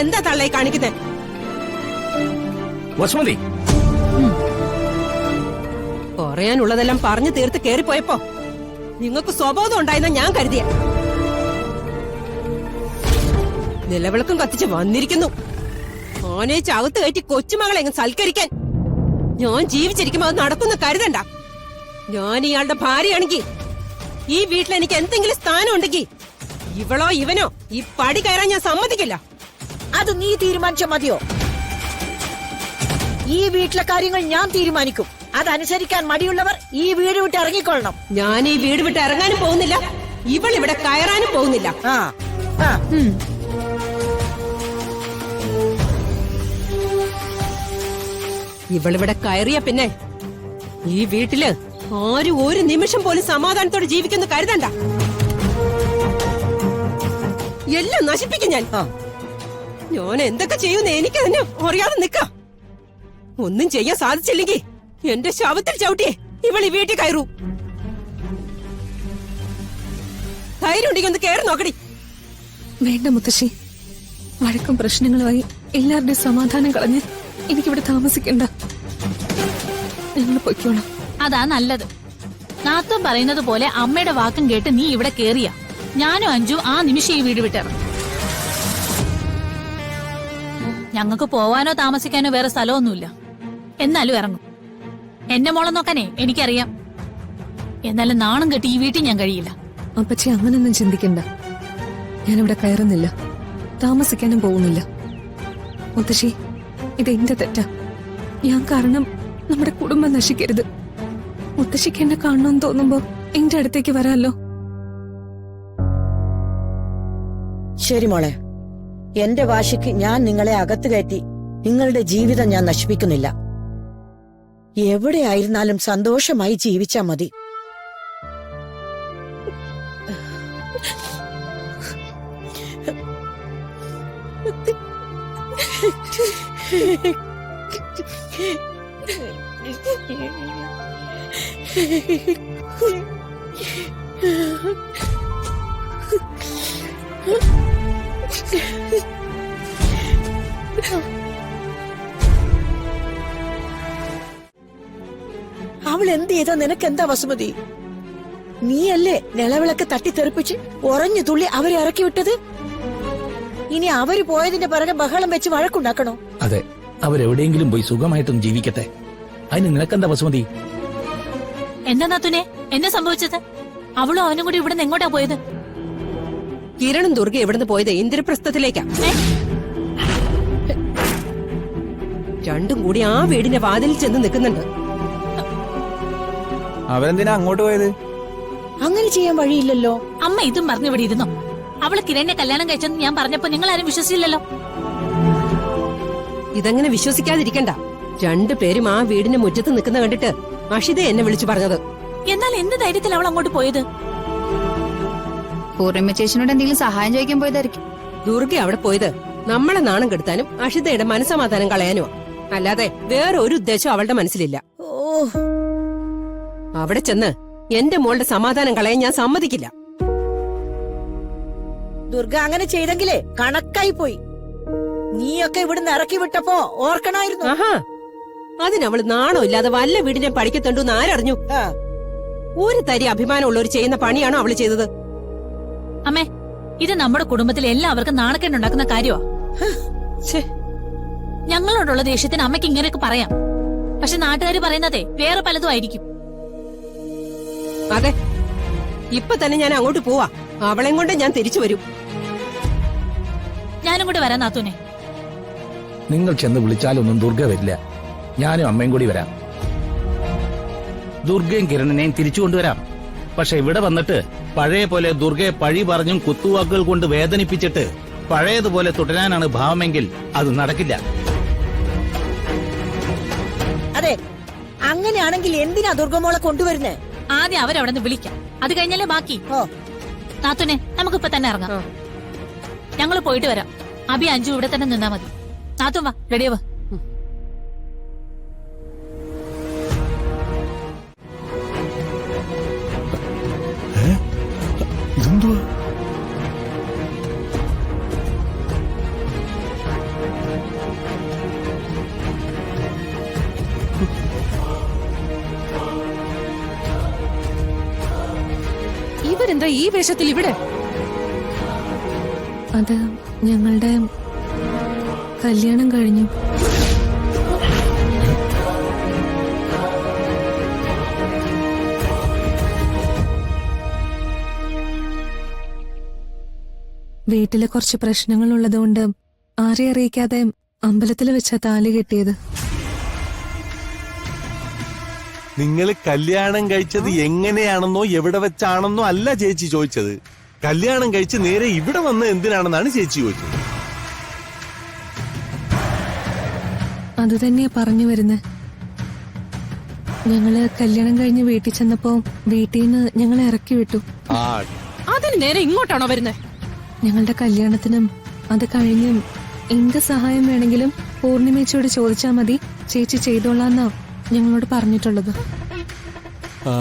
എന്താ തള്ളയെ കാണിക്കുന്നത്? വസുമതി, പറയാനുള്ളതെല്ലാം പറഞ്ഞു തീർത്ത് കേറിപ്പോയപ്പോ നിങ്ങൾക്ക് സ്വബോധം ഉണ്ടായെന്ന ഞാൻ കരുതിയ. നിലവിളക്കും കത്തിച്ച് വന്നിരിക്കുന്നു. ഓനെ ചകത്ത് കയറ്റി കൊച്ചുമകളെ എങ്ങ് സൽക്കരിക്കാൻ. ഞാൻ ജീവിച്ചിരിക്കുമ്പോ അത് നടക്കുന്ന കരുതണ്ട. ഞാൻ ഇയാളുടെ ഭാര്യയാണെങ്കിൽ ഈ വീട്ടിൽ എനിക്ക് എന്തെങ്കിലും സ്ഥാനം ഉണ്ടെങ്കിൽ ഇവളോ ഇവനോ ഈ പടി കയറാൻ ഞാൻ സമ്മതിക്കില്ല. അത് നീ തീരുമാനിച്ച മതിയോ? ഈ വീട്ടിലെ കാര്യങ്ങൾ ഞാൻ തീരുമാനിക്കും. അതനുസരിക്കാൻ മടിയുള്ളവർ ഈ വീട് വിട്ട് ഇറങ്ങിക്കൊള്ളണം. ഞാൻ ഈ വീട് വിട്ട് ഇറങ്ങാനും പോകുന്നില്ല, ഇവൾ ഇവിടെ കയറാനും പോകുന്നില്ല. ഇവളിവിടെ കയറിയ പിന്നെ ഈ വീട്ടില് ആരും ഒരു നിമിഷം പോലും സമാധാനത്തോടെ ജീവിക്കുന്ന കരുതണ്ട. എല്ലാം നശിപ്പിക്കും ഞാൻ. ഞാൻ എന്തൊക്കെ ചെയ്യുന്ന എനിക്ക് തന്നെ അറിയാതെ നിക്ക. ഒന്നും ചെയ്യാൻ സാധിച്ചില്ലെങ്കിൽ എന്റെ ശവത്തിൽ ചവിട്ടിയേ ഇവൾ ഈ വീട്ടിൽ കയറൂ. ധൈര്യം ഉണ്ടെങ്കിൽ ഒന്ന് കയറി നോക്കടി. വേണ്ട മുത്തശ്ശി, വഴക്കും പ്രശ്നങ്ങളുമായി എല്ലാവരുടെയും സമാധാനം കളഞ്ഞ് എനിക്കിവിടെ താമസിക്കണ്ട. ഞങ്ങൾ പൊയ്ക്കോളാം. അതാ നല്ലത്. നാത്തം പറയുന്നത് പോലെ അമ്മയുടെ വാക്കും കേട്ട് നീ ഇവിടെ കേറിയ ഞാനും അഞ്ജു ആ നിമിഷം ഈ വീട് വിട്ടിറങ്ങും. ഞങ്ങൾക്ക് പോവാനോ താമസിക്കാനോ വേറെ സ്ഥലമൊന്നുമില്ല. എന്നാലും ഇറങ്ങും. എന്നെ മോളെ നോക്കാനേ എനിക്കറിയാം. എന്നാലും നാണം കെട്ടി ഈ വീട്ടിൽ ഞാൻ കഴിയില്ല. അപ്പച്ചി അങ്ങനൊന്നും ചിന്തിക്കണ്ട. ഞാനിവിടെ കയറുന്നില്ല, താമസിക്കാനും പോകുന്നില്ല. മുത്തശ്ശി, ഇത് എന്റെ തെറ്റാ. ഞാൻ കാരണം നമ്മുടെ കുടുംബം നശിക്കരുത്. മുത്തശ്ശിക്ക് എന്നെ കാണണമെന്ന് തോന്നുമ്പോ എന്റെ അടുത്തേക്ക് വരാമല്ലോ. ശരി മോളെ, എന്റെ വാശിക്ക് ഞാൻ നിങ്ങളെ അകത്ത് കയറ്റി നിങ്ങളുടെ ജീവിതം ഞാൻ നശിപ്പിക്കുന്നില്ല. എവിടെയായിരുന്നാലും സന്തോഷമായി ജീവിച്ചാ മതി. അവൾ എന്ത് ചെയ്താ നിനക്കെന്താ വസുമതി? നീയല്ലേ നിലവിളക്ക് തട്ടിത്തെറിപ്പിച്ച് ഉറഞ്ഞു തുള്ളി അവരെ ഇറക്കി വിട്ടത്? ഇനി അവര് പോയതിന്റെ പിറകെ ബഹളം വെച്ച് വഴക്കുണ്ടാക്കണോ? അതെ, അവരെവിടെയെങ്കിലും പോയി സുഖമായിട്ടും ജീവിക്കട്ടെ. അതിന് നിനക്കെന്താ വസുമതി? എന്താ നാത്തുനെ എന്നെ സംഭവിച്ചത്? അവളും അവനും കൂടി ഇവിടെ നിന്ന് എങ്ങോട്ടാ പോയത്? കിരണും ദുർഗ എവിടുന്ന് പോയത് ഇന്ദ്രപ്രസ്ഥത്തിലേക്കാ. രണ്ടും കൂടി ആ വീടിന്റെ വാതിലിൽ ചെന്ന് നിൽക്കുന്നുണ്ട്. അവരെന്തിനാ അങ്ങോട്ട് പോയത്? അങ്ങനെ ചെയ്യാൻ വഴിയില്ലല്ലോ. അമ്മ ഇതും പറഞ്ഞു ഇവിടെ ഇരുന്നോ? അവള് കിരണിനെ കല്യാണം കഴിച്ചെന്ന് ഞാൻ പറഞ്ഞപ്പോ നിങ്ങൾ ആരും വിശ്വസിച്ചില്ലല്ലോ. ഇതങ്ങനെ വിശ്വസിക്കാതിരിക്കണ്ട. രണ്ടുപേരും ആ വീടിന്റെ മുറ്റത്ത് നിൽക്കുന്ന കണ്ടിട്ട് അഷിത എന്നെ വിളിച്ചു പറഞ്ഞത്. എന്നാൽ എന്ത് ധൈര്യത്തിൽ അവൾ അങ്ങോട്ട് പോയത്? പൂർണിമ ചേച്ചിനോട് എന്തെങ്കിലും സഹായം ചോദിക്കാൻ പോയതായിരിക്കും. ദുർഗ അവിടെ പോയത് നമ്മളെ നാണം കെടുത്താനും അഷിതയുടെ മനസ്സമാധാനം കളയാനുമാ. അല്ലാതെ വേറെ ഒരു ഉദ്ദേശം അവളുടെ മനസ്സിലില്ല. അവിടെ ചെന്ന് എന്റെ മോളുടെ സമാധാനം കളയാൻ ഞാൻ സമ്മതിക്കില്ല. ദുർഗ അങ്ങനെ ചെയ്തെങ്കിലേ കണക്കായി പോയി. നീയൊക്കെ ഇവിടുന്ന് ഇറക്കി വിട്ടപ്പോ ഓർക്കണായിരുന്നു. ആഹാ, അതിനവള് നാണോ ഇല്ലാതെ വല്ല വീടിനെ പഠിക്കത്തുണ്ടെന്ന് ആരറിഞ്ഞു? ഒരു തരി അഭിമാനമുള്ളവർ ചെയ്യുന്ന പണിയാണോ അവള് ചെയ്തത്? അമ്മേ, ഇത് നമ്മുടെ കുടുംബത്തിൽ എല്ലാവർക്കും നാണക്കേടുണ്ടാക്കുന്ന കാര്യമാ. ഞങ്ങളോടുള്ള ദേഷ്യത്തിന് അമ്മയ്ക്ക് ഇങ്ങനെയൊക്കെ പറയാം. പക്ഷെ നാട്ടുകാർ പറയുന്നതേ വേറെ പലതും ആയിരിക്കും. അതെ, ഇപ്പൊ തന്നെ ഞാൻ അങ്ങോട്ട് പോവാ. അവളെയും കൊണ്ട് ഞാൻ തിരിച്ചു വരും. ഞാനും കൂടെ വരാം നാത്തൂനെ. നിങ്ങൾ ചെന്ന് വിളിച്ചാലൊന്നും ദുർഗ വരില്ല. ഞാനും അമ്മയും കൂടി വരാം. ദുർഗയും കിരണിനെയും തിരിച്ചു കൊണ്ടുവരാം. പക്ഷെ ഇവിടെ വന്നിട്ട് പഴയ പോലെ ദുർഗയെ പഴി പറഞ്ഞും കുത്തുവാക്കുകൾ കൊണ്ട് വേദനിപ്പിച്ചിട്ട് പഴയതുപോലെ തുടരാനാണ് ഭാവമെങ്കിൽ അത് നടക്കില്ല. അതെ, അങ്ങനെയാണെങ്കിൽ എന്തിനാ ദുർഗമോളെ കൊണ്ടുവരുന്നേ? ആദ്യം അവരവിടെ നിന്ന് വിളിക്കാം. അത് കഴിഞ്ഞാലേ ബാക്കി. നാത്തൂനെ, നമുക്കിപ്പൊ തന്നെ ഇറങ്ങാം. ഞങ്ങള് പോയിട്ട് വരാം. അഭി അഞ്ജു ഇവിടെ തന്നെ നിന്നാ മതി. നാത്തും വാ, റെഡിയാവാ. അവരെന്താ ഈ വേഷത്തിൽ ഇവിടെ? അത് ഞങ്ങളുടെ കല്യാണം കഴിഞ്ഞു. വീട്ടില് കുറച്ച് പ്രശ്നങ്ങൾ ഉള്ളതുകൊണ്ട് ആരെ അറിയിക്കാതെ അമ്പലത്തിൽ വെച്ച താലി കെട്ടിയത്. നിങ്ങൾ കല്യാണം കഴിച്ചത് എങ്ങനെയാണെന്നോ എവിടെ വെച്ചാണെന്നോ അല്ല ചേച്ചി ചോദിച്ചത്. കല്യാണം കഴിച്ച് നേരെ ഇവിടെ വന്ന് എന്തിനാണെന്നാണ് ചേച്ചി ചോദിച്ചത്. അത് തന്നെയാ പറഞ്ഞു വരുന്നത്. ഞങ്ങള് കല്യാണം കഴിഞ്ഞ് വീട്ടിൽ ചെന്നപ്പോ വീട്ടിൽ നിന്ന് ഞങ്ങളെ ഇറക്കി വിട്ടു. ആ അതിന് നേരെ ഇങ്ങോട്ടാണോ വരുന്നത്? ഞങ്ങളുടെ കല്യാണത്തിനും അത് കഴിഞ്ഞും എന്ത് സഹായം വേണമെങ്കിലും പൂർണിമേച്ചിയോട് ചോദിച്ചാൽ മതി, ചേച്ചി ചെയ്തോളാന്നാ ഞങ്ങളോട് പറഞ്ഞിട്ടുള്ളത്. ആ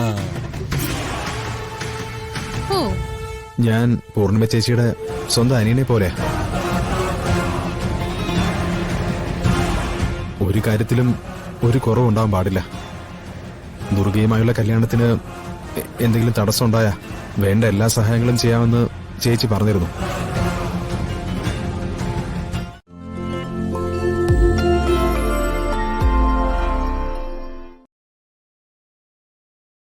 ഓ, ഞാൻ പൂർണിമ ചേച്ചിയുടെ സ്വന്തം അനിയനെ പോലെ. ഒരു കാര്യത്തിലും ഒരു കുറവുണ്ടാവാൻ പാടില്ല. ദുർഗയുമായുള്ള കല്യാണത്തിന് എന്തെങ്കിലും തടസ്സം ഉണ്ടായാ വേണ്ട എല്ലാ സഹായങ്ങളും ചെയ്യാമെന്ന് ചേച്ചി പറഞ്ഞിരുന്നു.